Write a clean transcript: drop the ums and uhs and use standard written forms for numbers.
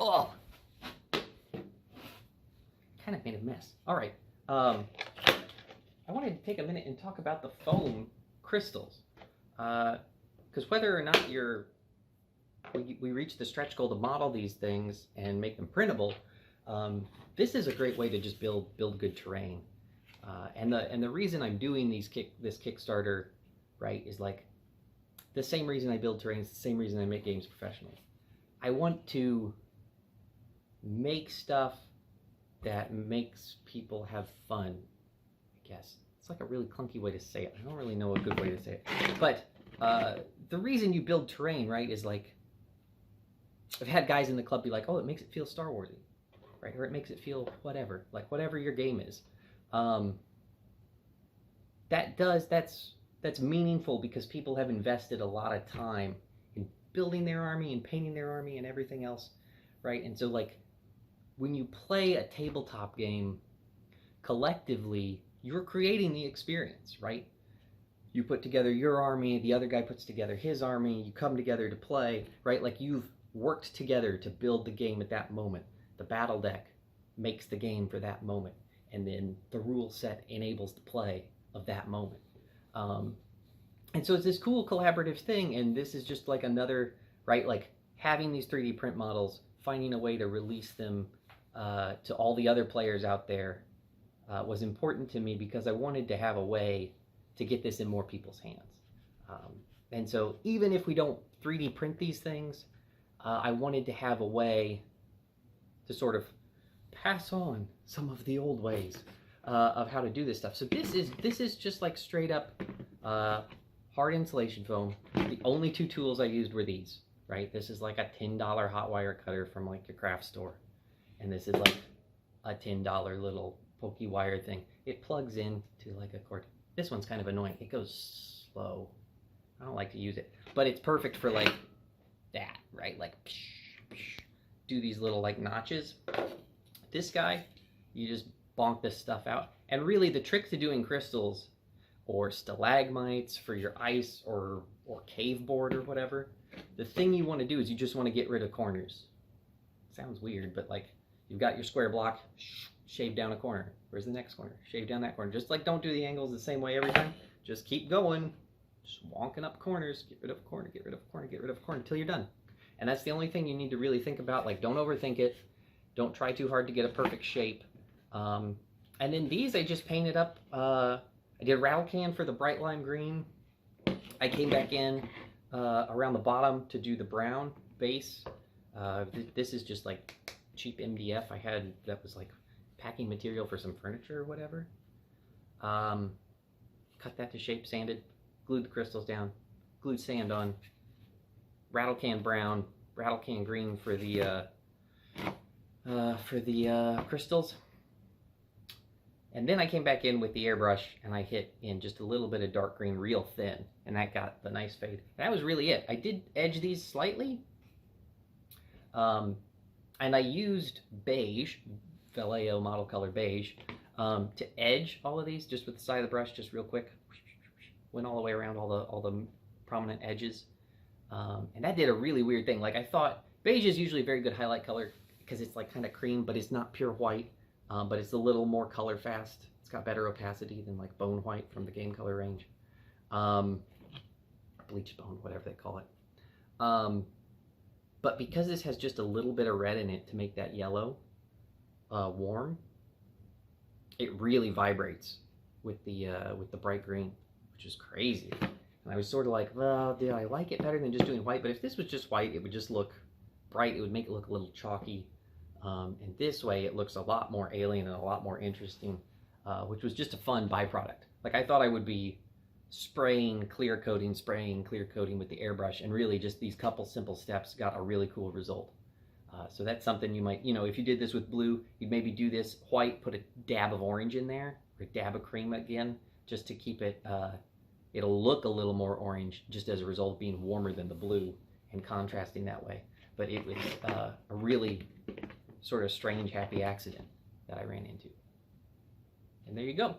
Oh! Kind of made a mess. All right. I wanted to take a minute and talk about the foam crystals. Because whether or not we reach the stretch goal to model these things and make them printable, this is a great way to just build good terrain. And the reason I'm doing this Kickstarter, right, is like the same reason I build terrain. It's the same reason I make games professionally. I want to make stuff that makes people have fun, I guess. It's like a really clunky way to say it. I don't really know a good way to say it. But the reason you build terrain, right, is like, I've had guys in the club be like, oh, it makes it feel Star Warsy, right? Or it makes it feel whatever, like whatever your game is. That's meaningful because people have invested a lot of time in building their army and painting their army and everything else, right? And so like when you play a tabletop game collectively, you're creating the experience, right? You put together your army, the other guy puts together his army, you come together to play, right? Like you've worked together to build the game at that moment. The battle deck makes the game for that moment, and then the rule set enables the play of that moment. And so it's this cool collaborative thing, and this is just like another, right, like having these 3D print models, finding a way to release them to all the other players out there was important to me because I wanted to have a way to get this in more people's hands. And so even if we don't 3D print these things, I wanted to have a way to sort of pass on some of the old ways of how to do this stuff. So this is just like straight up hard insulation foam. The only two tools I used were these, right? This is like a $10 hot wire cutter from like your craft store. And this is like a $10 little pokey wire thing. It plugs in to like a cord. This one's kind of annoying. It goes slow. I don't like to use it, but it's perfect for like that, right? Like do these little like notches. This guy, you just bonk this stuff out. And really the trick to doing crystals or stalagmites for your ice or cave board or whatever, the thing you want to do is you just want to get rid of corners. Sounds weird, but like you've got your square block, shave down a corner. Where's the next corner? Shave down that corner. Just like don't do the angles the same way every time. Just keep going, just wonking up corners, get rid of a corner, get rid of a corner, get rid of a corner until you're done. And that's the only thing you need to really think about. Like, don't overthink it. Don't try too hard to get a perfect shape. And then these I just painted up. I did a rattle can for the bright lime green. I came back in around the bottom to do the brown base. This is just like cheap MDF I had that was like packing material for some furniture or whatever. Cut that to shape, sanded, glued the crystals down, glued sand on. Rattle can brown, rattle can green for the crystals. And then I came back in with the airbrush and I hit in just a little bit of dark green real thin, and that got the nice fade. That was really it. I did edge these slightly, and I used beige, Vallejo model color beige, to edge all of these just with the side of the brush, just real quick. Went all the way around all the prominent edges. And that did a really weird thing. Like I thought, beige is usually a very good highlight color because it's like kind of cream, but it's not pure white. But it's a little more color fast. It's got better opacity than like bone white from the game color range. Bleach bone, whatever they call it. But because this has just a little bit of red in it to make that yellow warm, it really vibrates with the bright green, which is crazy. And I was sort of like, well, did I like it better than just doing white? But if this was just white, it would just look bright. It would make it look a little chalky. And this way, it looks a lot more alien and a lot more interesting, which was just a fun byproduct. Like I thought I would be spraying clear coating with the airbrush, and really just these couple simple steps got a really cool result. So that's something you might, if you did this with blue, you'd maybe do this white, put a dab of orange in there, or a dab of cream again, just to keep it, it'll look a little more orange just as a result of being warmer than the blue and contrasting that way. But it was a really sort of strange happy accident that I ran into. And there you go.